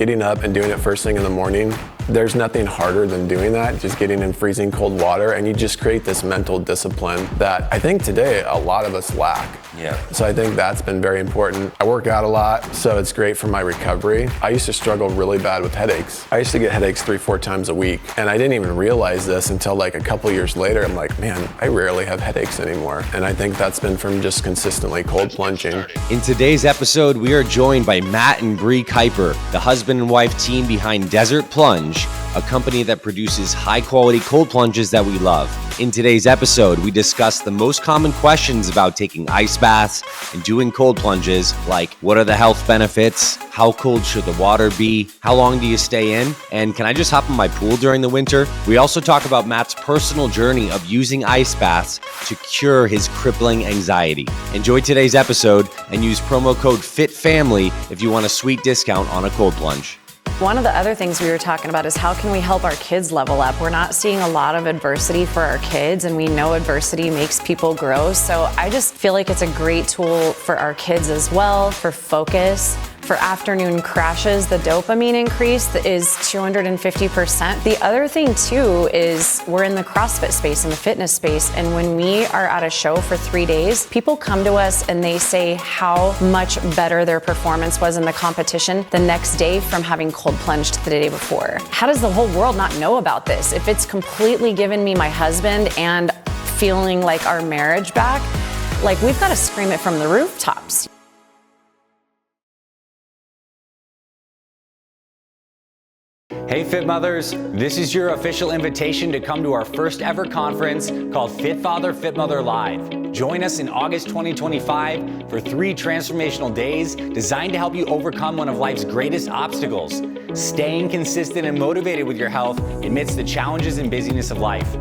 getting up and doing it first thing in the morning, there's nothing harder than doing that, just getting in freezing cold water, and you just create this mental discipline that I think today a lot of us lack. Yeah. So I think that's been very important. I work out a lot, so it's great for my recovery. I used to struggle really bad with headaches. I used to get headaches 3-4 times a week, and I didn't even realize this until like a couple years later. I'm like, man, I rarely have headaches anymore. And I think that's been from just consistently cold plunging. In today's episode, we are joined by Matt and Brie Kuiper, the husband and wife team behind Desert Plunge, a company that produces high-quality cold plunges that we love. In today's episode, we discuss the most common questions about taking ice baths and doing cold plunges, like what are the health benefits, how cold should the water be, how long do you stay in, and can I just hop in my pool during the winter? We also talk about Matt's personal journey of using ice baths to cure his crippling anxiety. Enjoy today's episode and use promo code FITFAMILY if you want a sweet discount on a cold plunge. One of the other things we were talking about is how can we help our kids level up? We're not seeing a lot of adversity for our kids, and we know adversity makes people grow. So I just feel like it's a great tool for our kids as well, for focus. For afternoon crashes, the dopamine increase is 250%. The other thing too is we're in the CrossFit space, in the fitness space, and when we are at a show for 3 days, people come to us and they say how much better their performance was in the competition the next day from having cold plunged the day before. How does the whole world not know about this? If it's completely given me my husband and feeling like our marriage back, like we've got to scream it from the rooftops. Hey Fit Mothers, this is your official invitation to come to our first ever conference called Fit Father, Fit Mother Live. Join us in August 2025 for 3 transformational days designed to help you overcome one of life's greatest obstacles, staying consistent and motivated with your health amidst the challenges and busyness of life.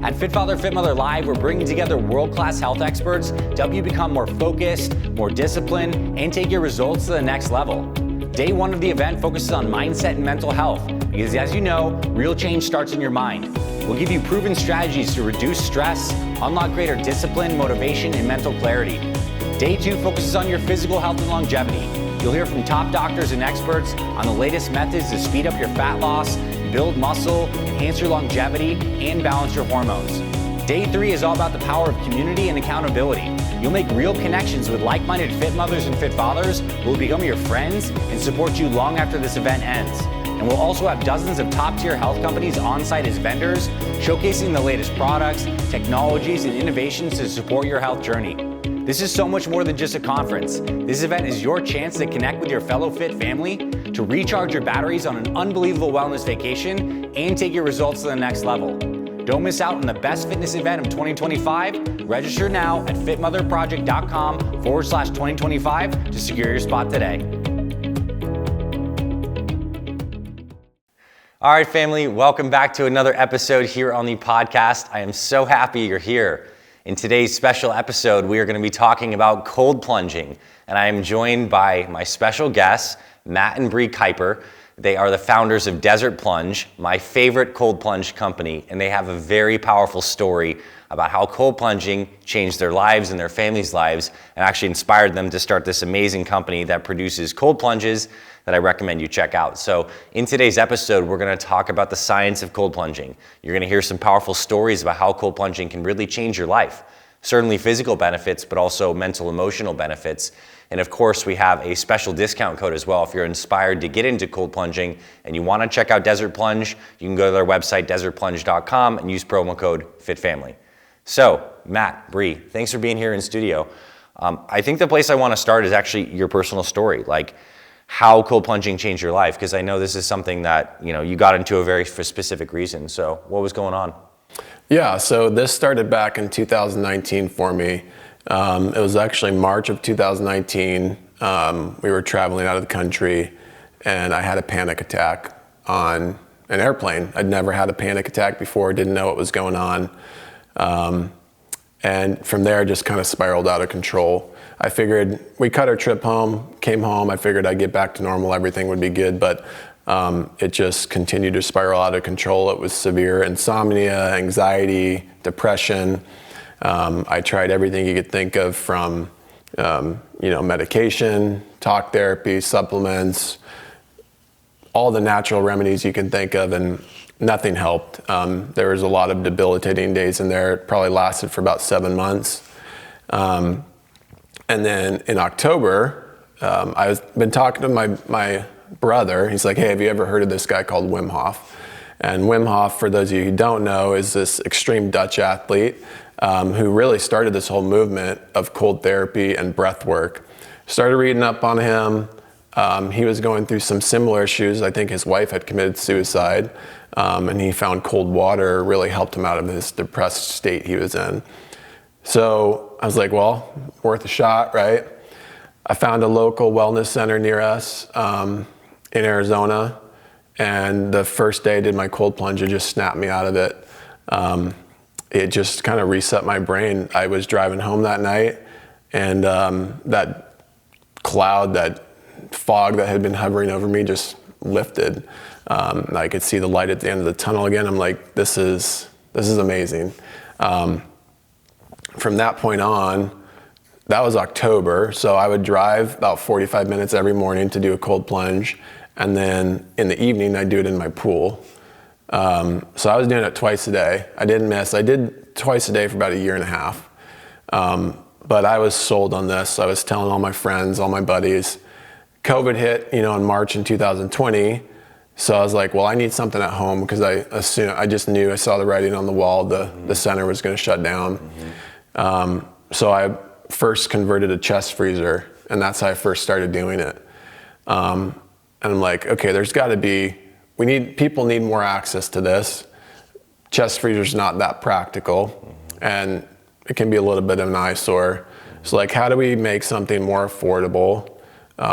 At Fit Father, Fit Mother Live, we're bringing together world-class health experts to help you become more focused, more disciplined, and take your results to the next level. Day 1 of the event focuses on mindset and mental health because, as you know, real change starts in your mind. We'll give you proven strategies to reduce stress, unlock greater discipline, motivation, and mental clarity. Day 2 focuses on your physical health and longevity. You'll hear from top doctors and experts on the latest methods to speed up your fat loss, build muscle, enhance your longevity, and balance your hormones. Day 3 is all about the power of community and accountability. You'll make real connections with like-minded fit mothers and fit fathers who will become your friends and support you long after this event ends. And we'll also have dozens of top-tier health companies on-site as vendors, showcasing the latest products, technologies, and innovations to support your health journey. This is so much more than just a conference. This event is your chance to connect with your fellow fit family, to recharge your batteries on an unbelievable wellness vacation, and take your results to the next level. Don't miss out on the best fitness event of 2025. Register now at fitmotherproject.com/2025 to secure your spot today. All right, family, welcome back to another episode here on the podcast. I am so happy you're here. In today's special episode, we are going to be talking about cold plunging, and I am joined by my special guests, Matt and Brie Kuiper. They are the founders of Desert Plunge, my favorite cold plunge company, and they have a very powerful story about how cold plunging changed their lives and their families' lives and actually inspired them to start this amazing company that produces cold plunges that I recommend you check out. So in today's episode, we're going to talk about the science of cold plunging. You're going to hear some powerful stories about how cold plunging can really change your life. Certainly physical benefits, but also mental, emotional benefits. And of course, we have a special discount code as well. If you're inspired to get into cold plunging and you want to check out Desert Plunge, you can go to their website, desertplunge.com, and use promo code FITFAMILY. So, Matt, Brie, thanks for being here in studio. I think the place I want to start is actually your personal story, like how cold plunging changed your life, because I know this is something that you got into a very specific reason. So, what was going on? Yeah, so this started back in 2019 for me. It was actually March of 2019. We were traveling out of the country and I had a panic attack on an airplane. I'd never had a panic attack before, didn't know what was going on. And from there, just kind of spiraled out of control. I figured we cut our trip home, came home. I figured I'd get back to normal, everything would be good, but it just continued to spiral out of control. It was severe insomnia, anxiety, depression. I tried everything you could think of from, medication, talk therapy, supplements, all the natural remedies you can think of, and nothing helped. There was a lot of debilitating days in there. It probably lasted for about 7 months. And then in October, I've been talking to my brother. He's like, hey, have you ever heard of this guy called Wim Hof? And Wim Hof, for those of you who don't know, is this extreme Dutch athlete who really started this whole movement of cold therapy and breath work. Started reading up on him. He was going through some similar issues. I think his wife had committed suicide, and he found cold water really helped him out of his depressed state he was in. So I was like, well, worth a shot, right? I found a local wellness center near us in Arizona, and the first day I did my cold plunge, it just snapped me out of it. It just kind of reset my brain. I was driving home that night, and that cloud, that fog that had been hovering over me just lifted. I could see the light at the end of the tunnel again. I'm like, this is amazing. From that point on, that was October, so I would drive about 45 minutes every morning to do a cold plunge, and then in the evening I'd do it in my pool. So I was doing it twice a day. I didn't miss. I did twice a day for about 1.5 years. But I was sold on this. I was telling all my friends, all my buddies. COVID hit, in March in 2020. So I was like, well, I need something at home, because I just knew, I saw the writing on the wall, the center was going to shut down. So I first converted a chest freezer, and that's how I first started doing it. And I'm like, okay, there's got to be, people need more access to this. Chest freezer's not that practical, and it can be a little bit of an eyesore. So like, how do we make something more affordable,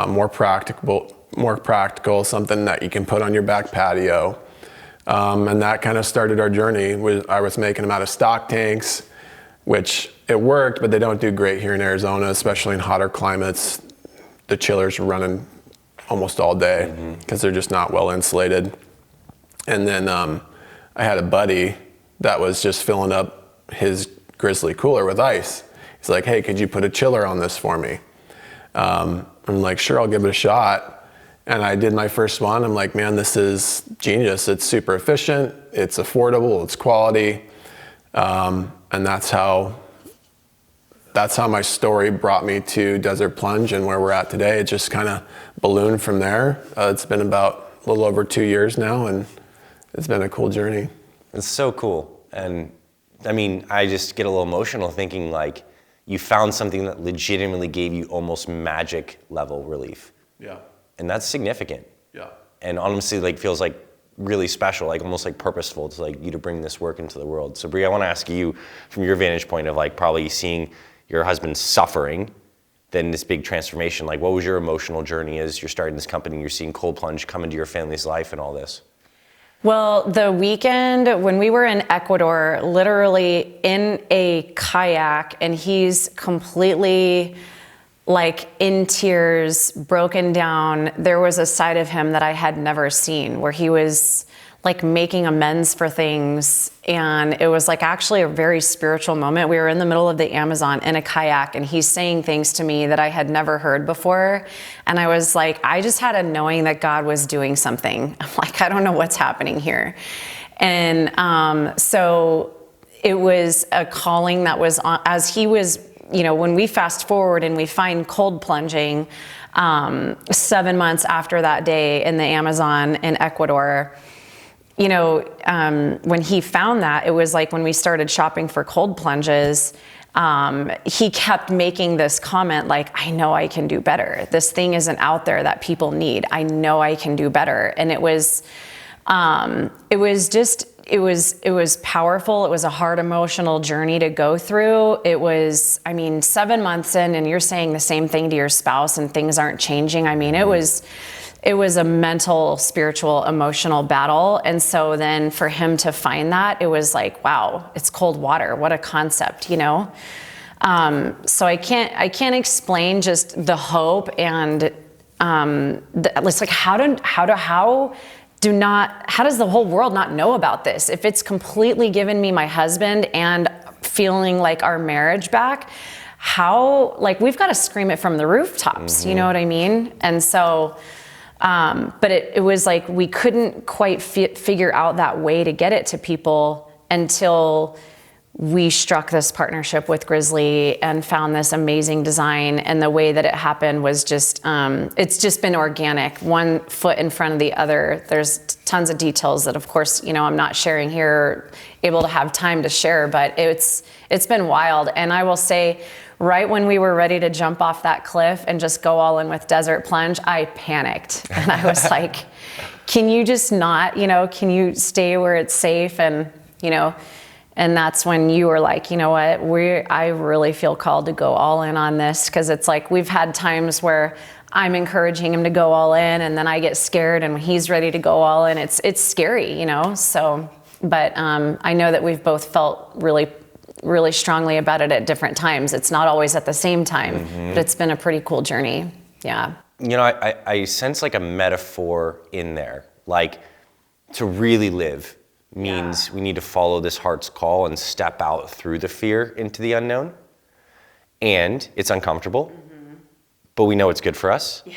more practical, something that you can put on your back patio? And that kind of started our journey. I was making them out of stock tanks, which it worked, but they don't do great here in Arizona, especially in hotter climates. The chillers are running almost all day because they're just not well insulated. And then I had a buddy that was just filling up his Grizzly cooler with ice. He's like, hey, could you put a chiller on this for me? I'm like, sure, I'll give it a shot. And I did my first one. I'm like, man, this is genius. It's super efficient, it's affordable, it's quality. And that's how my story brought me to Desert Plunge and where we're at today. It just kind of ballooned from there. It's been about a little over 2 years now, and it's been a cool journey. It's so cool. And I mean, I just get a little emotional thinking like you found something that legitimately gave you almost magic level relief. Yeah. And that's significant. Yeah. And honestly, like, feels like really special, like almost like purposeful to like you to bring this work into the world. So Brie, I want to ask you from your vantage point of like probably seeing your husband suffering, then this big transformation, like what was your emotional journey as you're starting this company, you're seeing Cold Plunge come into your family's life and all this? Well, the weekend when we were in Ecuador, literally in a kayak, and he's completely like in tears, broken down. There was a side of him that I had never seen where he was like making amends for things. And it was like actually a very spiritual moment. We were in the middle of the Amazon in a kayak, and he's saying things to me that I had never heard before. And I was like, I just had a knowing that God was doing something. I'm like, I don't know what's happening here. And so it was a calling that was on, as he was, when we fast forward and we find cold plunging 7 months after that day in the Amazon in Ecuador, when he found that, it was like when we started shopping for cold plunges, he kept making this comment like, I know I can do better. This thing isn't out there that people need. I know I can do better. And it was powerful. It was a hard emotional journey to go through. It was, 7 months in, and you're saying the same thing to your spouse and things aren't changing. It was a mental, spiritual, emotional battle. And so then for him to find that, it was like, wow, it's cold water. What a concept, So I can't explain just the hope and it's like how does the whole world not know about this? If it's completely given me my husband and feeling like our marriage back, we've got to scream it from the rooftops, you know what I mean? And so But it was like we couldn't quite figure out that way to get it to people until we struck this partnership with Grizzly and found this amazing design. And the way that it happened was just, it's just been organic, one foot in front of the other. There's tons of details that, of course, I'm not sharing here, or able to have time to share, but it's been wild. And I will say, right when we were ready to jump off that cliff and just go all in with Desert Plunge, I panicked. And I was like, can you just not, can you stay where it's safe? And, and that's when you were like, you know what, I really feel called to go all in on this, because it's like we've had times where I'm encouraging him to go all in, and then I get scared, and when he's ready to go all in, it's scary, So, but I know that we've both felt really, really strongly about it at different times. It's not always at the same time, but it's been a pretty cool journey. Yeah. I sense like a metaphor in there, like to really live means we need to follow this heart's call and step out through the fear into the unknown. And it's uncomfortable, but we know it's good for us. Yeah.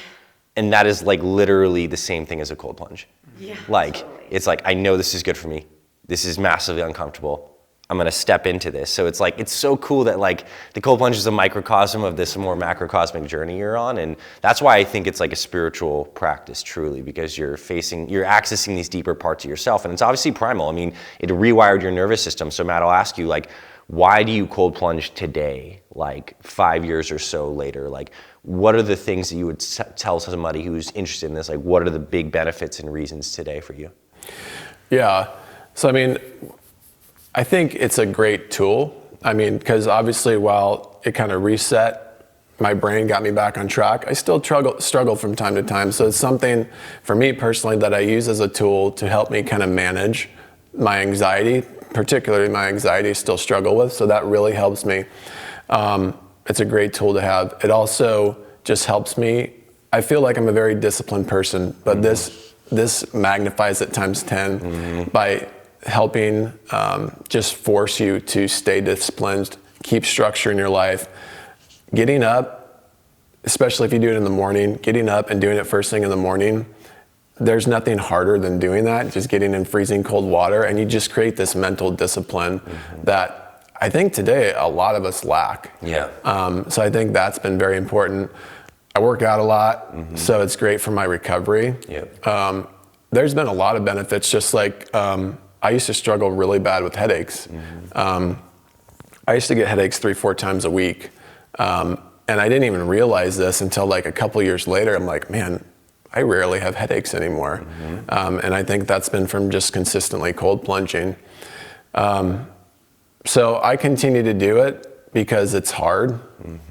And that is like literally the same thing as a cold plunge. Yeah, like, totally. It's like, I know this is good for me. This is massively uncomfortable. I'm gonna step into this. So it's like, it's so cool that like the cold plunge is a microcosm of this more macrocosmic journey you're on. And that's why I think it's like a spiritual practice truly, because you're accessing these deeper parts of yourself. And it's obviously primal. I mean, it rewired your nervous system. So Matt, I'll ask you, like, why do you cold plunge today? Like 5 years or so later, like what are the things that you would tell somebody who's interested in this? Like what are the big benefits and reasons today for you? Yeah, so I mean, I think it's a great tool. I mean, because obviously while it kind of reset my brain, got me back on track, I still struggle from time to time. So it's something for me personally that I use as a tool to help me kind of manage my anxiety, particularly my anxiety I still struggle with. So that really helps me. It's a great tool to have. It also just helps me. I feel like I'm a very disciplined person, but this magnifies it times 10 by helping just force you to stay disciplined, keep structure in your life. Getting up, especially if you do it in the morning, getting up and doing it first thing in the morning, there's nothing harder than doing that, just getting in freezing cold water, and you just create this mental discipline that I think today a lot of us lack. Yeah. So I think that's been very important. I work out a lot, so it's great for my recovery. Yep. There's been a lot of benefits, just like I used to struggle really bad with headaches. I used to get headaches 3-4 times a week. And I didn't even realize this until like a couple years later. I'm like, man, I rarely have headaches anymore. And I think that's been from just consistently cold plunging. So I continue to do it because it's hard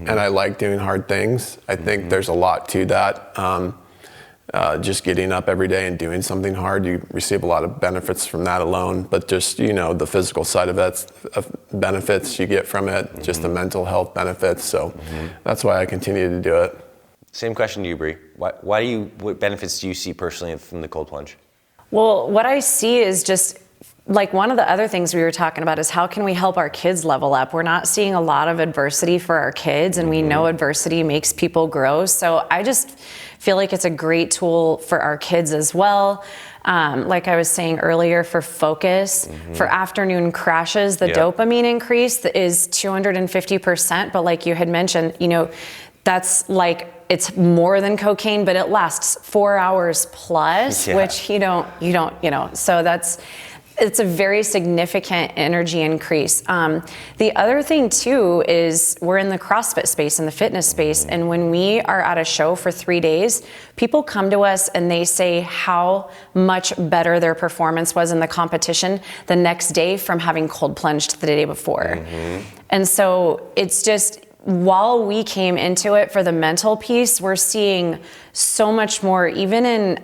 and I like doing hard things. I think there's a lot to that. Just getting up every day and doing something hard, you receive a lot of benefits from that alone, but just, the physical side of it, benefits you get from it, just the mental health benefits. So that's why I continue to do it. Same question to you, Brie. What benefits do you see personally from the cold plunge? Well, what I see is just like one of the other things we were talking about is how can we help our kids level up? We're not seeing a lot of adversity for our kids, and we know adversity makes people grow. So I just feel like it's a great tool for our kids as well. Like I was saying earlier, for focus, for afternoon crashes, the dopamine increase is 250%. But like you had mentioned, that's like, it's more than cocaine, but it lasts 4 hours plus, which you don't, so it's a very significant energy increase. The other thing too is we're in the CrossFit space, in the fitness space, and when we are at a show for 3 days, people come to us and they say how much better their performance was in the competition the next day from having cold plunged the day before. And so it's just, while we came into it for the mental piece, we're seeing so much more, even in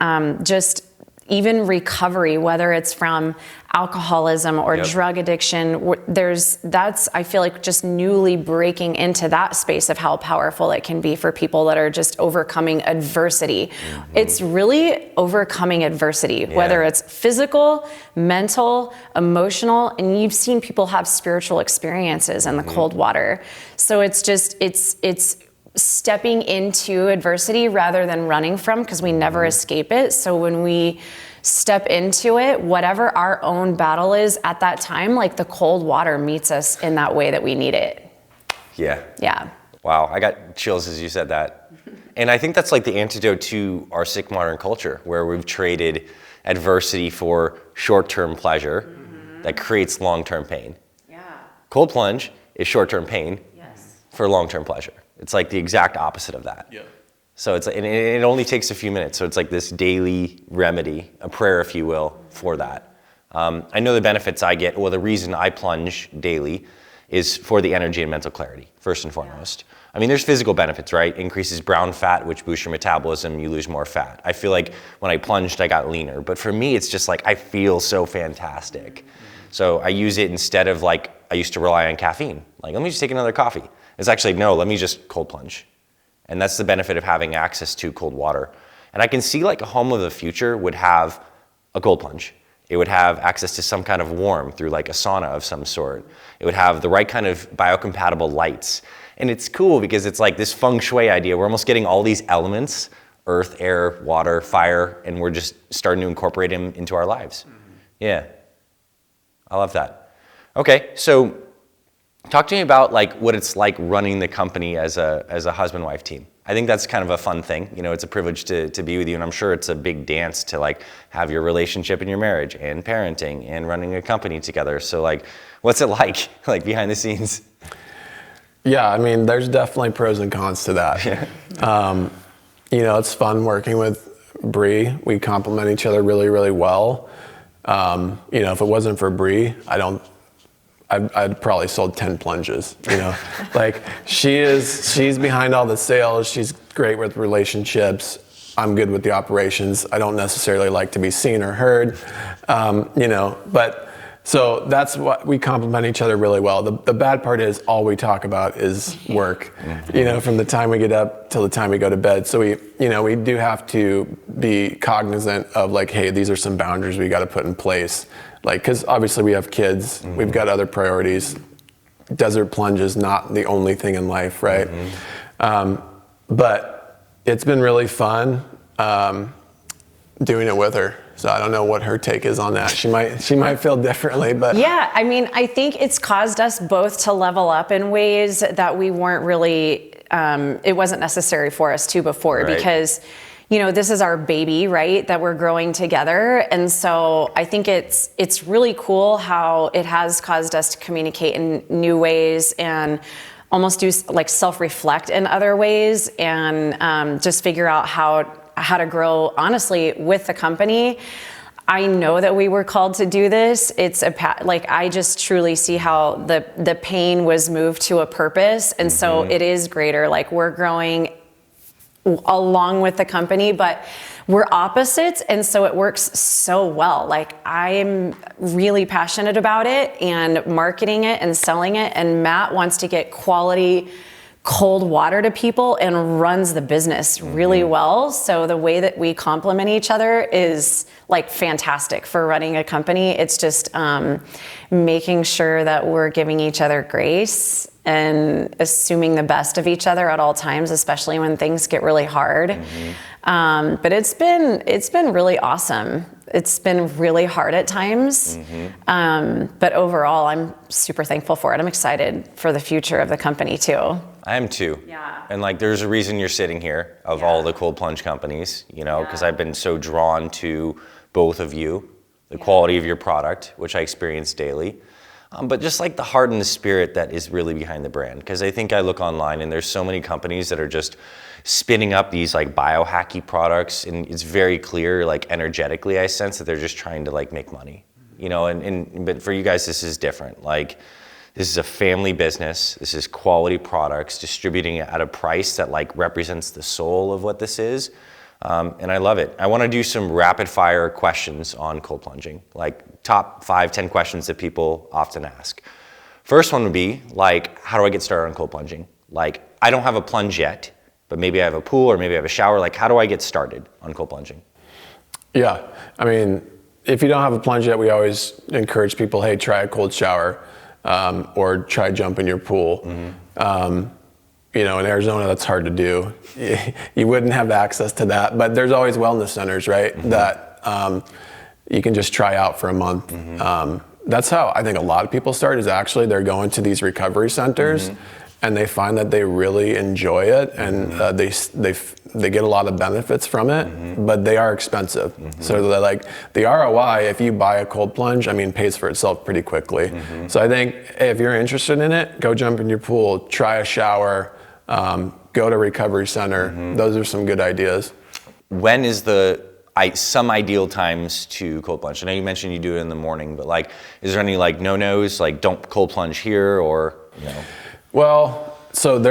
even recovery, whether it's from alcoholism or drug addiction. That's, I feel like, just newly breaking into that space of how powerful it can be for people that are just overcoming adversity. It's really overcoming adversity, whether it's physical, mental, emotional, and you've seen people have spiritual experiences in the cold water. So it's just, it's stepping into adversity rather than running from, because we never escape it. So when we step into it, whatever our own battle is at that time, like the cold water meets us in that way that we need it. Yeah. Yeah. Wow, I got chills as you said that. And I think that's like the antidote to our sick modern culture, where we've traded adversity for short-term pleasure that creates long-term pain. Yeah. Cold plunge is short-term pain for long-term pleasure. It's like the exact opposite of that. Yeah. So it's and it only takes a few minutes. So it's like this daily remedy, a prayer, if you will, for that. I know the benefits I get. Well, the reason I plunge daily is for the energy and mental clarity, first and foremost. I mean, there's physical benefits, right? Increases brown fat, which boosts your metabolism. You lose more fat. I feel like when I plunged, I got leaner. But for me, it's just like I feel so fantastic. So I use it instead of like I used to rely on caffeine. Like, let me just take another coffee. It's actually, no, let me just cold plunge. And that's the benefit of having access to cold water. And I can see like a home of the future would have a cold plunge. It would have access to some kind of warm through like a sauna of some sort. It would have the right kind of biocompatible lights. And it's cool because it's like this feng shui idea. We're almost getting all these elements, earth, air, water, fire, and we're just starting to incorporate them into our lives. Yeah, I love that. Okay, so talk to me about like what it's like running the company as a husband-wife team. I think that's kind of a fun thing. You know, it's a privilege to be with you, and I'm sure it's a big dance to like have your relationship and your marriage and parenting and running a company together. So like, what's it like behind the scenes? Yeah, I mean, there's definitely pros and cons to that. You know, it's fun working with Brie. We complement each other really, really well. You know, if it wasn't for Brie, I'd probably sold 10 plunges, you know. Like, she's behind all the sales. She's great with relationships. I'm good with the operations. I don't necessarily like to be seen or heard, you know, but so that's what we complement each other really well. The bad part is all we talk about is work, you know, from the time we get up till the time we go to bed. So we do have to be cognizant of like, hey, these are some boundaries we got to put in place. Like, cause obviously we have kids, we've got other priorities. Desert Plunge is not the only thing in life, right? But it's been really fun doing it with her. So I don't know what her take is on that. She might feel differently, but yeah, I mean, I think it's caused us both to level up in ways that we weren't really. It wasn't necessary for us to before, right? Because, you know, this is our baby, right? That we're growing together, and so I think it's really cool how it has caused us to communicate in new ways and almost do like self-reflect in other ways, and just figure out how to grow honestly with the company. I know that we were called to do this. It's like I just truly see how the pain was moved to a purpose, and so it is greater. Like, we're growing along with the company, but we're opposites, and so it works so well. Like, I'm really passionate about it and marketing it and selling it, and Matt wants to get quality cold water to people and runs the business really well. So the way that we complement each other is like fantastic for running a company. It's just making sure that we're giving each other grace and assuming the best of each other at all times, especially when things get really hard. But it's been really awesome. It's been really hard at times, but overall, I'm super thankful for it. I'm excited for the future of the company too. I am too. Yeah. And like, there's a reason you're sitting here of all the cold plunge companies, you know, because I've been so drawn to both of you, the quality of your product, which I experience daily, but just like the heart and the spirit that is really behind the brand. Because I think I look online and there's so many companies that are just spinning up these like biohacky products, and it's very clear, like energetically, I sense that they're just trying to like make money, you know. But for you guys, this is different. Like, this is a family business. This is quality products, distributing it at a price that like represents the soul of what this is. And I love it. I want to do some rapid fire questions on cold plunging, like top 5, 10 questions that people often ask. First one would be like, how do I get started on cold plunging? Like, I don't have a plunge yet, but maybe I have a pool or maybe I have a shower. Like, how do I get started on cold plunging? Yeah, I mean, if you don't have a plunge yet, we always encourage people, hey, try a cold shower. Or try jump in your pool. in Arizona, that's hard to do. You wouldn't have access to that, but there's always wellness centers, right? That you can just try out for a month. That's how I think a lot of people start, is actually they're going to these recovery centers and they find that they really enjoy it, and they get a lot of benefits from it, but they are expensive. So they're like, the ROI, if you buy a cold plunge, pays for itself pretty quickly. So I think, hey, if you're interested in it, go jump in your pool, try a shower, go to recovery center. Those are some good ideas. When is some ideal times to cold plunge? I know you mentioned you do it in the morning, but is there any no-nos, don't cold plunge here, or Well, so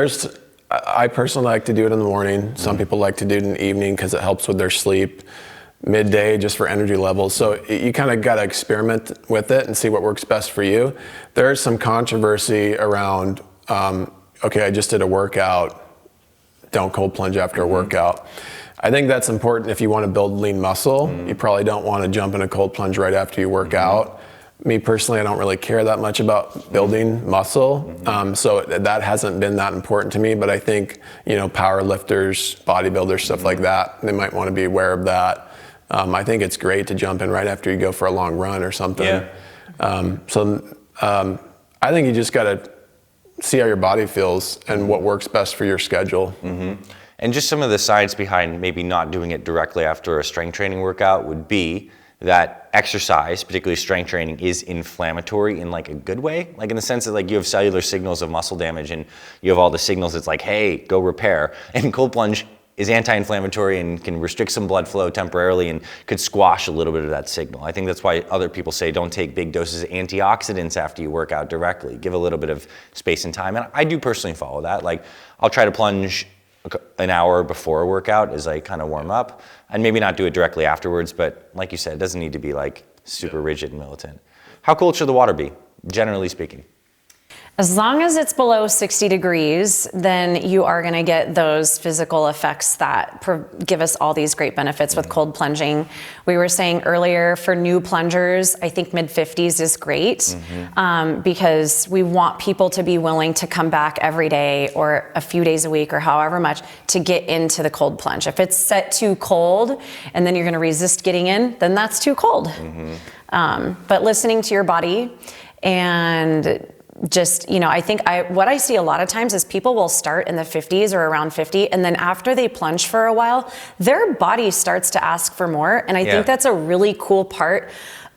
I personally like to do it in the morning. Some people like to do it in the evening because it helps with their sleep. Midday, just for energy levels. So you kind of got to experiment with it and see what works best for you. There's some controversy around, okay, I just did a workout, don't cold plunge after a workout. I think that's important if you want to build lean muscle. You probably don't want to jump in a cold plunge right after you work out. Me personally, I don't really care that much about building muscle. So that hasn't been that important to me, but I think, power lifters, bodybuilders, stuff like that, they might want to be aware of that. I think it's great to jump in right after you go for a long run or something. I think you just got to see how your body feels and what works best for your schedule. And just some of the science behind maybe not doing it directly after a strength training workout would be that exercise, particularly strength training, is inflammatory in a good way, in the sense that you have cellular signals of muscle damage and you have all the signals that's hey, go repair. And cold plunge is anti-inflammatory and can restrict some blood flow temporarily and could squash a little bit of that signal. I think that's why other people say don't take big doses of antioxidants after you work out directly. Give a little bit of space and time. And I do personally follow that. I'll try to plunge an hour before a workout as I kind of warm up, and maybe not do it directly afterwards, but like you said, it doesn't need to be super rigid and militant. How cold should the water be, generally speaking? As long as it's below 60 degrees, then you are going to get those physical effects that give us all these great benefits with cold plunging. We were saying earlier, for new plungers, I think mid-50s is great, because we want people to be willing to come back every day or a few days a week or however much to get into the cold plunge. If it's set too cold and then you're going to resist getting in, then that's too cold. But listening to your body and just, I think what I see a lot of times is people will start in the 50s or around 50, and then after they plunge for a while, their body starts to ask for more. And I think that's a really cool part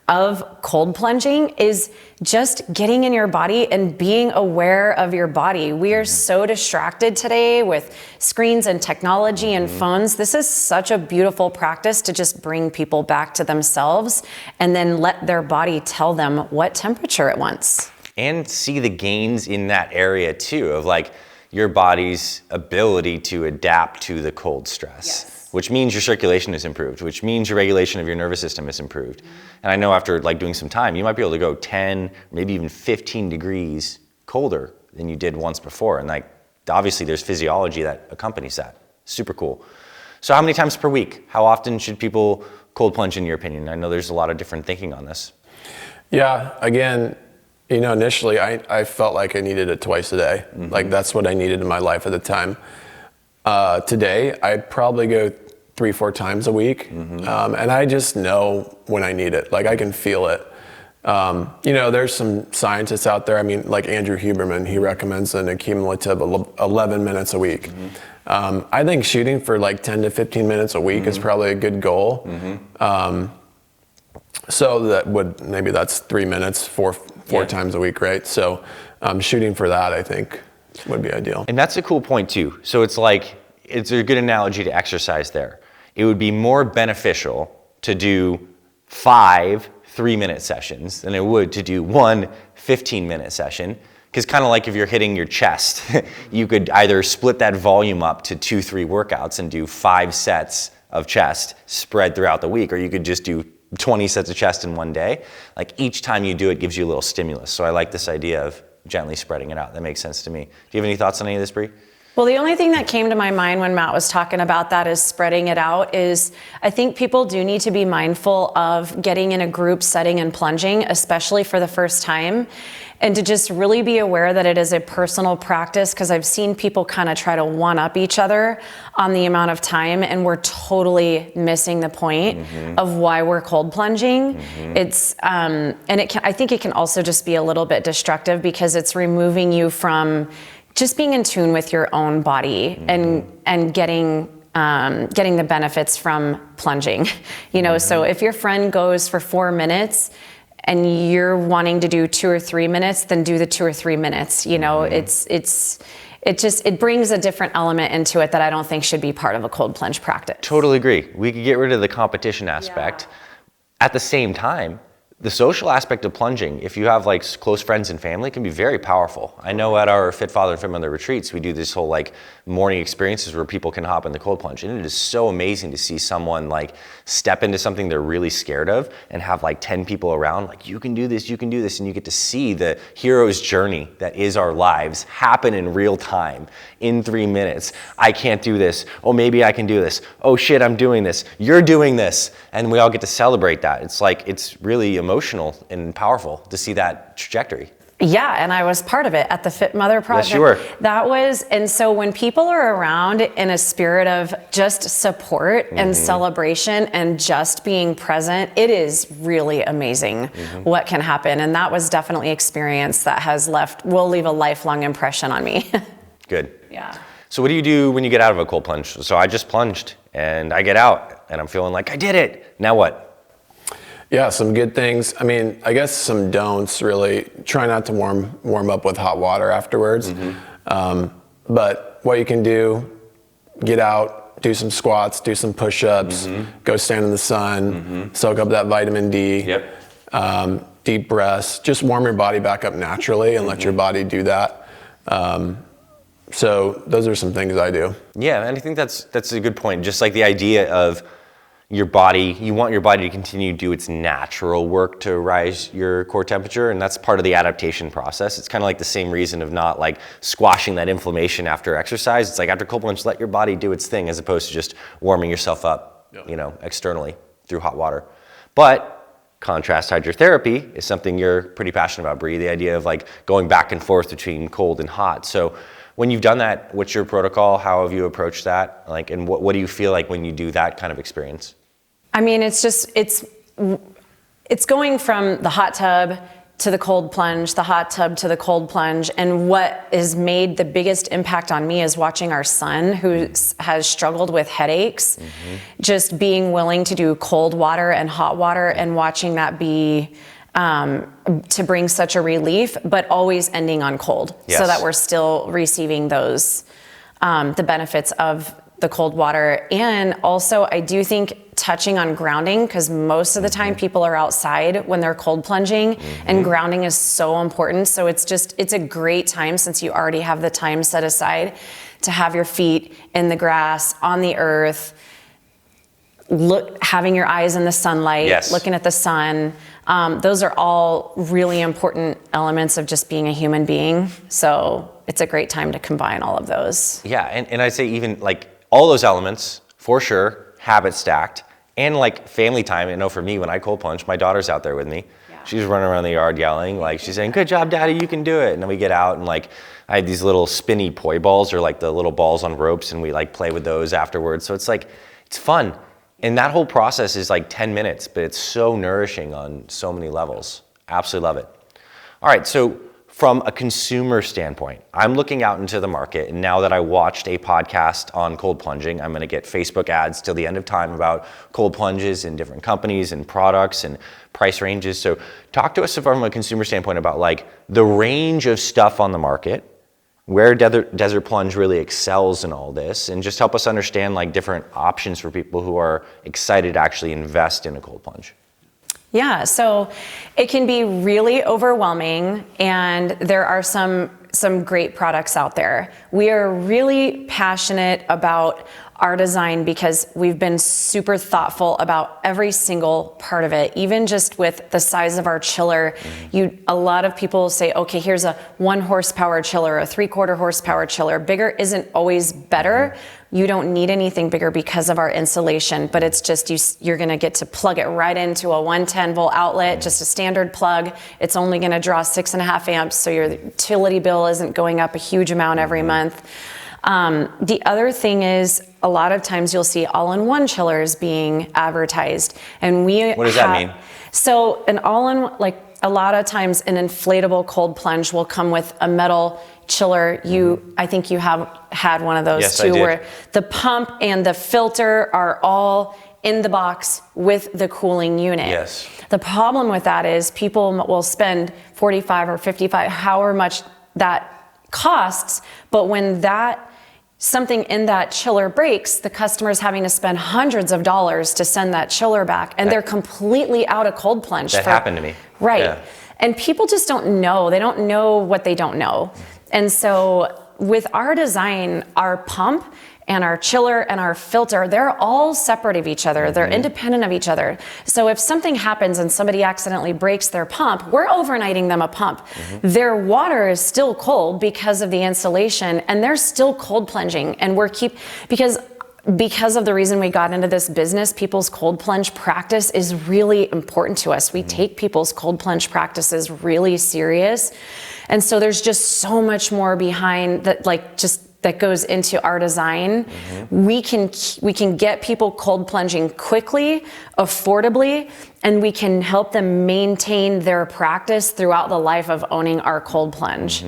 of cold plunging, is just getting in your body and being aware of your body. We are so distracted today with screens and technology and phones. This is such a beautiful practice to just bring people back to themselves and then let their body tell them what temperature it wants. And see the gains in that area too, of your body's ability to adapt to the cold stress, which means your circulation is improved, which means your regulation of your nervous system is improved. And I know after doing some time, you might be able to go 10, maybe even 15 degrees colder than you did once before. And obviously there's physiology that accompanies that. Super cool. So how many times per week? How often should people cold plunge in your opinion? I know there's a lot of different thinking on this. Yeah, again, initially I felt like I needed it twice a day. That's what I needed in my life at the time. Today, I probably go 3-4 times a week. And I just know when I need it. I can feel it. There's some scientists out there. Like Andrew Huberman, he recommends an accumulative 11 minutes a week. I think shooting for 10 to 15 minutes a week is probably a good goal. So maybe that's 3 minutes, four times a week, right? So shooting for that, I think, would be ideal. And that's a cool point too. So it's a good analogy to exercise there. It would be more beneficial to do 5 3-minute sessions than it would to do 1 15-minute session. Because kind of if you're hitting your chest, you could either split that volume up to 2-3 workouts and do 5 sets of chest spread throughout the week, or you could just do 20 sets of chest in one day. Each time you do it gives you a little stimulus. So I like this idea of gently spreading it out. That makes sense to me. Do you have any thoughts on any of this, Brie? Well, the only thing that came to my mind when Matt was talking about that is spreading it out is I think people do need to be mindful of getting in a group setting and plunging, especially for the first time, and to just really be aware that it is a personal practice, because I've seen people kind of try to one-up each other on the amount of time, and we're totally missing the point of why we're cold plunging. It's and I think it can also just be a little bit destructive because it's removing you from just being in tune with your own body and getting the benefits from plunging. So if your friend goes for 4 minutes and you're wanting to do 2 or 3 minutes, then do the 2 or 3 minutes. It brings a different element into it that I don't think should be part of a cold plunge practice. Totally agree. We could get rid of the competition aspect. At the same time, the social aspect of plunging, if you have like close friends and family, can be very powerful. I know at our Fit Father and Fit Mother retreats, we do this whole like morning experiences where people can hop in the cold plunge. And it is so amazing to see someone like step into something they're really scared of and have like 10 people around, like, you can do this, and you get to see the hero's journey that is our lives happen in real time, in 3 minutes. I can't do this. Oh, maybe I can do this. Oh shit, I'm doing this. You're doing this. And we all get to celebrate that. It's really emotional and powerful to see that trajectory. Yeah, and I was part of it at the Fit Mother Project. Yes, you were. And so when people are around in a spirit of just support and celebration and just being present, it is really amazing what can happen. And that was definitely an experience that will leave a lifelong impression on me. Good. Yeah. So what do you do when you get out of a cold plunge? So I just plunged and I get out and I'm feeling like I did it. Now what? Yeah, some good things. I mean, I guess some don'ts really. Try not to warm up with hot water afterwards. But what you can do, get out, do some squats, do some push-ups, go stand in the sun, soak up that vitamin D, deep breaths, just warm your body back up naturally and let your body do that. So those are some things I do. Yeah, and I think that's a good point. Just like the idea of your body, you want your body to continue to do its natural work to rise your core temperature, and that's part of the adaptation process. It's kind of like the same reason of not like squashing that inflammation after exercise. It's like after cold plunge, let your body do its thing as opposed to just warming yourself up, externally through hot water. But contrast hydrotherapy is something you're pretty passionate about, Brie, the idea of like going back and forth between cold and hot. So when you've done that, what's your protocol? How have you approached that? Like, and what do you feel like when you do that kind of experience? I mean, it's going from the hot tub to the cold plunge, the hot tub to the cold plunge. And what has made the biggest impact on me is watching our son, who has struggled with headaches, just being willing to do cold water and hot water and watching that be to bring such a relief, but always ending on cold, so that we're still receiving those, the benefits of the cold water. And also I do think touching on grounding, because most of the time people are outside when they're cold plunging, and grounding is so important. So it's a great time, since you already have the time set aside, to have your feet in the grass, on the earth, having your eyes in the sunlight, looking at the sun. Those are all really important elements of just being a human being. So it's a great time to combine all of those. Yeah, and I'd say even like all those elements, for sure, habit stacked, and like family time. I know for me, when I cold plunge, my daughter's out there with me. Yeah. She's running around the yard yelling, like she's saying, "Good job, Daddy, you can do it." And then we get out and like, I had these little spinny poi balls, or like the little balls on ropes, and we like play with those afterwards. So it's like, it's fun. And that whole process is like 10 minutes, but it's so nourishing on so many levels. Absolutely love it. All right, so from a consumer standpoint, I'm looking out into the market, and now that I watched a podcast on cold plunging, I'm gonna get Facebook ads till the end of time about cold plunges and different companies and products and price ranges. So talk to us from a consumer standpoint about like the range of stuff on the market, where Desert Plunge really excels in all this, and just help us understand like different options for people who are excited to actually invest in a cold plunge. Yeah, so it can be really overwhelming, and there are some great products out there. We are really passionate about our design because we've been super thoughtful about every single part of it. Even just with the size of our chiller, a lot of people say, okay, here's a 1 horsepower chiller, a 3/4 horsepower chiller. Bigger isn't always better. You don't need anything bigger because of our insulation, but it's just you're going to get to plug it right into a 110 volt outlet, just a standard plug. It's only going to draw 6.5 amps, so your utility bill isn't going up a huge amount every month. The other thing is, a lot of times you'll see all-in-one chillers being advertised, and what does that mean? So an all-in, like a lot of times an inflatable cold plunge will come with a metal chiller. I think you have had one of those. Yes, too, I did. where the pump and the filter are all in the box with the cooling unit. Yes. The problem with that is people will spend $45 or $55, however much that costs, but when something in that chiller breaks, the customer's having to spend hundreds of dollars to send that chiller back, and they're completely out of cold plunge. That happened to me. Right. Yeah. And people just don't know. They don't know what they don't know. And so with our design, our pump and our chiller and our filter, they're all separate of each other. They're independent of each other. So if something happens and somebody accidentally breaks their pump, we're overnighting them a pump. Their water is still cold because of the insulation, and they're still cold plunging. And because of the reason we got into this business, people's cold plunge practice is really important to us. We take people's cold plunge practices really serious. And so there's just so much more behind that, that goes into our design. We can get people cold plunging quickly, affordably, and we can help them maintain their practice throughout the life of owning our cold plunge.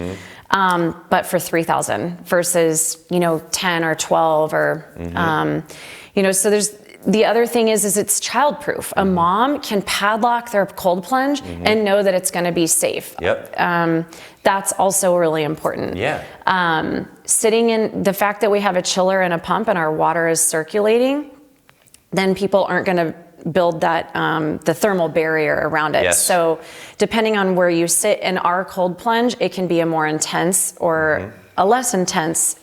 But for $3,000 versus, 10 or 12 or, so there's, the other thing is it's childproof. A mom can padlock their cold plunge and know that it's going to be safe. Yep. That's also really important. Yeah. Sitting in the fact that we have a chiller and a pump and our water is circulating, then people aren't going to build that the thermal barrier around it. Yes. So depending on where you sit in our cold plunge, it can be a more intense or a less intense,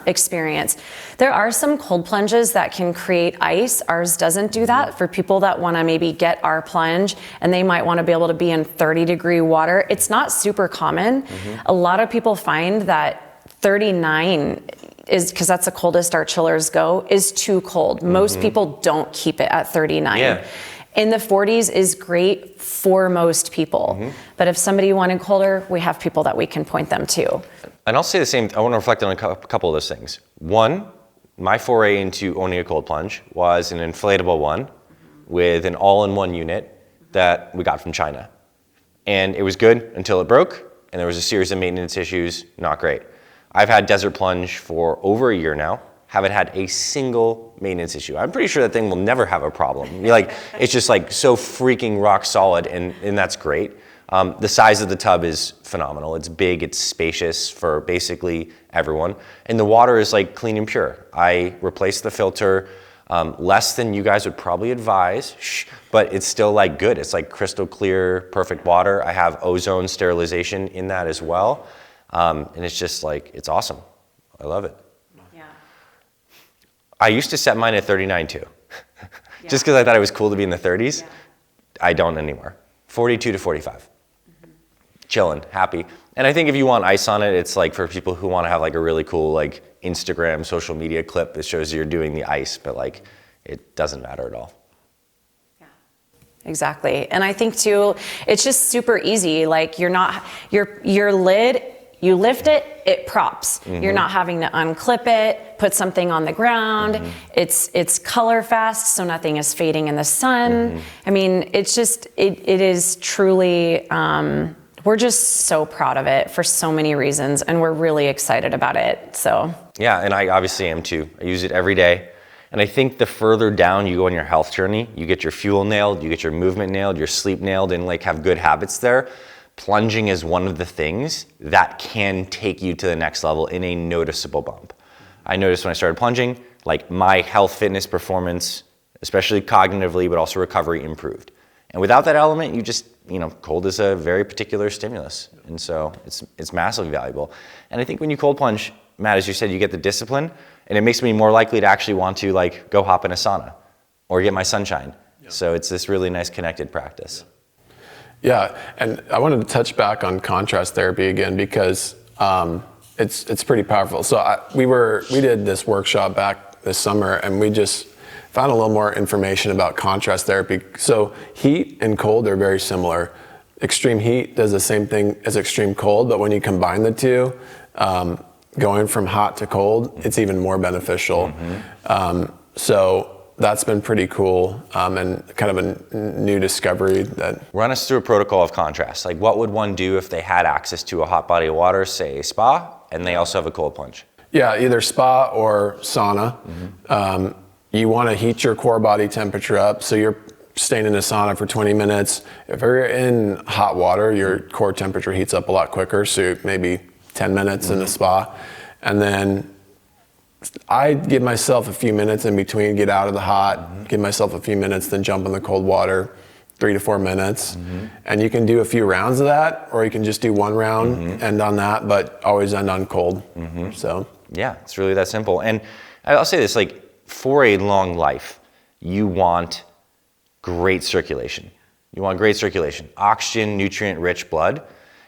experience. There are some cold plunges that can create ice. Ours doesn't do that. For people that want to maybe get our plunge and they might want to be able to be in 30-degree water, it's not super common. A lot of people find that 39 is, because that's the coldest our chillers go, is too cold. Most people don't keep it at 39. Yeah. In the 40s is great for most people. But if somebody wanted colder, we have people that we can point them to. And I'll say the same, I want to reflect on a couple of those things. One, my foray into owning a cold plunge was an inflatable one with an all-in-one unit that we got from China. And it was good until it broke, and there was a series of maintenance issues, not great. I've had Desert Plunge for over a year now, haven't had a single maintenance issue. I'm pretty sure that thing will never have a problem. It's just so freaking rock solid, and that's great. The size of the tub is phenomenal. It's big, it's spacious for basically everyone. And the water is clean and pure. I replaced the filter less than you guys would probably advise, but it's still good. It's crystal clear, perfect water. I have ozone sterilization in that as well. And it's just it's awesome. I love it. Yeah. I used to set mine at 39 too, just because I thought it was cool to be in the 30s. Yeah. I don't anymore. 42 to 45. Chilling, happy. And I think if you want ice on it, it's for people who want to have a really cool Instagram social media clip that shows you're doing the ice, but it doesn't matter at all. Yeah. Exactly. And I think too, it's just super easy. Your lid, you lift it, it props. You're not having to unclip it, put something on the ground. It's color fast, so nothing is fading in the sun. I mean, it's just, it is truly, we're just so proud of it for so many reasons, and we're really excited about it, so. Yeah, and I obviously am too. I use it every day. And I think the further down you go on your health journey, you get your fuel nailed, you get your movement nailed, your sleep nailed, and have good habits there. Plunging is one of the things that can take you to the next level in a noticeable bump. I noticed when I started plunging, my health, fitness, performance, especially cognitively, but also recovery, improved. And without that element, you just, cold is a very particular stimulus. And so it's massively valuable. And I think when you cold plunge, Matt, as you said, you get the discipline. And it makes me more likely to actually want to like go hop in a sauna or get my sunshine. Yeah. So it's this really nice connected practice. Yeah, and I wanted to touch back on contrast therapy again because it's pretty powerful. So we did this workshop back this summer, and we just found a little more information about contrast therapy. So heat and cold are very similar. Extreme heat does the same thing as extreme cold, but when you combine the two, going from hot to cold, it's even more beneficial. So that's been pretty cool, and kind of a new discovery. That Run us through a protocol of contrast. Like, what would one do if they had access to a hot body of water, say a spa, and they also have a cold plunge? Yeah, either spa or sauna. You want to heat your core body temperature up, so you're staying in a sauna for 20 minutes. If you're in hot water, your core temperature heats up a lot quicker, so maybe 10 minutes in the spa. And then I give myself a few minutes in between, get out of the hot, give myself a few minutes, then jump in the cold water, 3 to 4 minutes. And you can do a few rounds of that, or you can just do one round, end on that, but always end on cold. So yeah, it's really that simple. And I'll say this, like, for a long life, you want great circulation. You want great circulation, oxygen, nutrient-rich blood.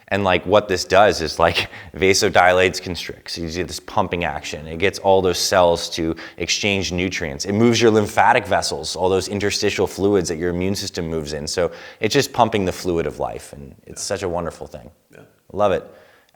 And like what this does is like vasodilates, constricts. You see this pumping action. It gets all those cells to exchange nutrients. It moves your lymphatic vessels, all those interstitial fluids that your immune system moves in. So it's just pumping the fluid of life, and it's such a wonderful thing. Love it.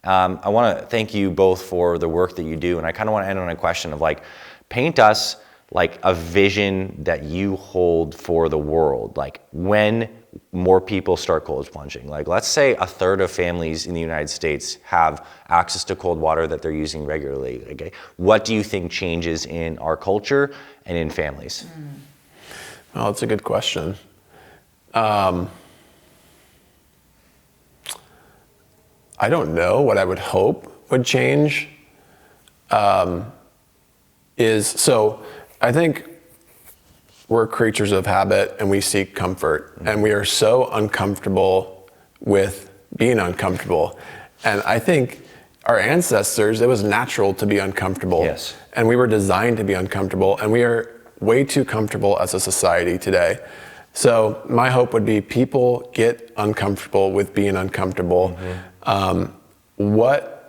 I want to thank you both for the work that you do, and I kind of want to end on a question of like, paint us like a vision that you hold for the world. Like when more people start cold plunging, like let's say a third of families in the United States have access to cold water that they're using regularly. Okay, what do you think changes in our culture and in families? Well, that's a good question. I don't know. What I would hope would change so I think we're creatures of habit, and we seek comfort, and we are so uncomfortable with being uncomfortable. And I think our ancestors, it was natural to be uncomfortable. Yes. And we were designed to be uncomfortable, and we are way too comfortable as a society today. So my hope would be people get uncomfortable with being uncomfortable. What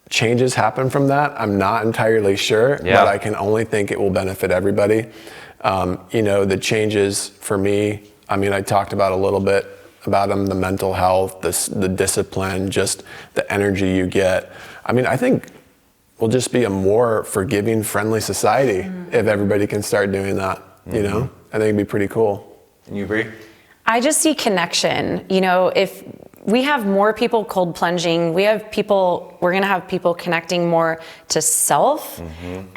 changes happen from that, I'm not entirely sure, but I can only think it will benefit everybody. The changes for me, I mean, I talked about a little bit about them, the mental health, the discipline, just the energy you get. I mean, I think we'll just be a more forgiving, friendly society if everybody can start doing that, you know? I think it'd be pretty cool. And you agree? I just see connection. If we have more people cold plunging, we're going to have people connecting more to self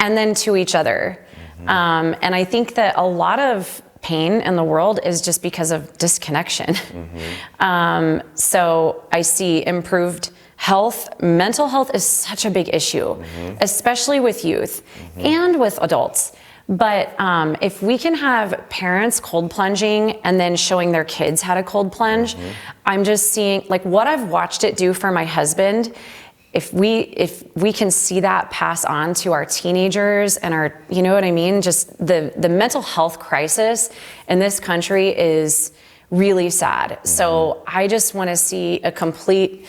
and then to each other. And I think that a lot of pain in the world is just because of disconnection. So I see improved health. Mental health is such a big issue, especially with youth and with adults. But if we can have parents cold plunging and then showing their kids how to cold plunge, I'm just seeing, like, what I've watched it do for my husband. If we can see that pass on to our teenagers and our, you know what I mean? Just the mental health crisis in this country is really sad. So I just want to see a complete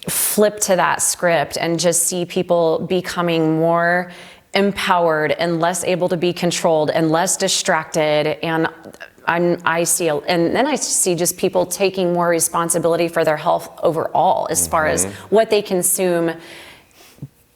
flip to that script and just see people becoming more empowered and less able to be controlled and less distracted. And then I see just people taking more responsibility for their health overall, as far as what they consume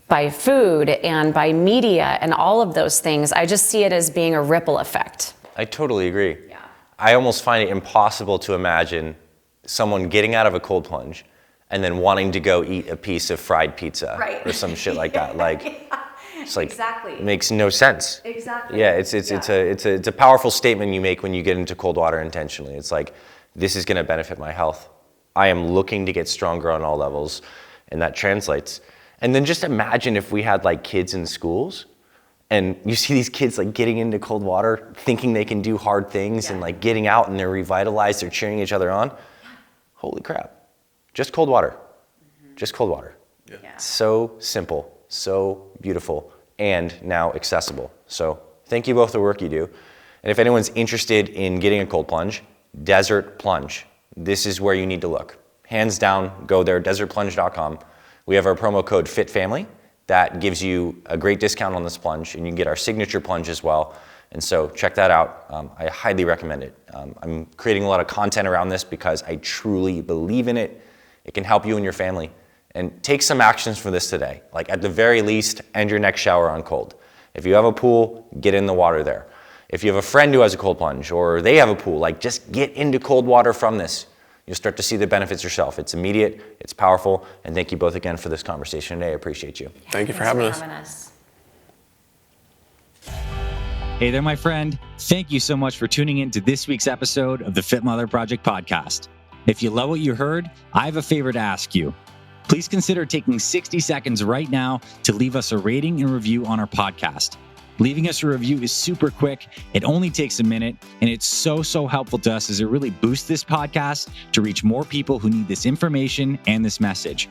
by food and by media and all of those things. I just see it as being a ripple effect. I totally agree. Yeah. I almost find it impossible to imagine someone getting out of a cold plunge and then wanting to go eat a piece of fried pizza or some shit like that. Like, it's like, it makes no sense. Exactly. Yeah, it's a powerful statement you make when you get into cold water intentionally. It's like, this is going to benefit my health. I am looking to get stronger on all levels, and that translates. And then just imagine if we had like kids in schools, and you see these kids like getting into cold water, thinking they can do hard things, and like getting out and they're revitalized, they're cheering each other on. Holy crap. Just cold water. Just cold water. So simple, so beautiful. and now accessible. So thank you both for the work you do. And if anyone's interested in getting a cold plunge, Desert Plunge. This is where you need to look. Hands down, go there, desertplunge.com. We have our promo code FITFAMILY that gives you a great discount on this plunge, and you can get our signature plunge as well. And so check that out. I highly recommend it. I'm creating a lot of content around this because I truly believe in it. It can help you and your family. And take some actions for this today. Like at the very least, end your next shower on cold. If you have a pool, get in the water there. If you have a friend who has a cold plunge or they have a pool, like just get into cold water from this. You'll start to see the benefits yourself. It's immediate, it's powerful, and thank you both again for this conversation today. I appreciate you. Thank you for having us. Hey there, my friend. Thank you so much for tuning in to this week's episode of the Fit Mother Project podcast. If you love what you heard, I have a favor to ask you. Please consider taking 60 seconds right now to leave us a rating and review on our podcast. Leaving us a review is super quick. It only takes a minute, and it's so helpful to us as it really boosts this podcast to reach more people who need this information and this message.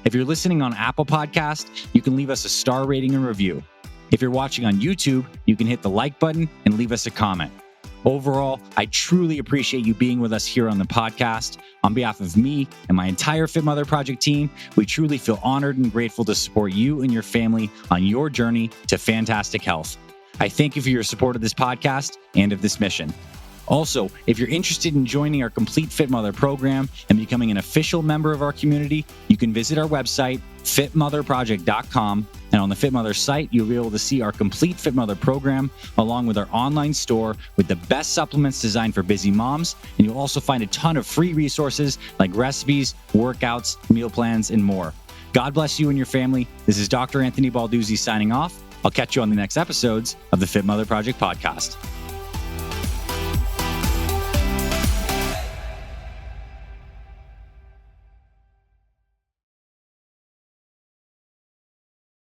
If you're listening on Apple Podcast, you can leave us a star rating and review. If you're watching on YouTube, you can hit the like button and leave us a comment. Overall, I truly appreciate you being with us here on the podcast. On behalf of me and my entire Fit Mother Project team, we truly feel honored and grateful to support you and your family on your journey to fantastic health. I thank you for your support of this podcast and of this mission. Also, if you're interested in joining our complete Fit Mother program and becoming an official member of our community, you can visit our website, fitmotherproject.com. And on the Fit Mother site, you'll be able to see our complete Fit Mother program, along with our online store with the best supplements designed for busy moms. And you'll also find a ton of free resources like recipes, workouts, meal plans, and more. God bless you and your family. This is Dr. Anthony Balduzzi signing off. I'll catch you on the next episodes of the Fit Mother Project podcast.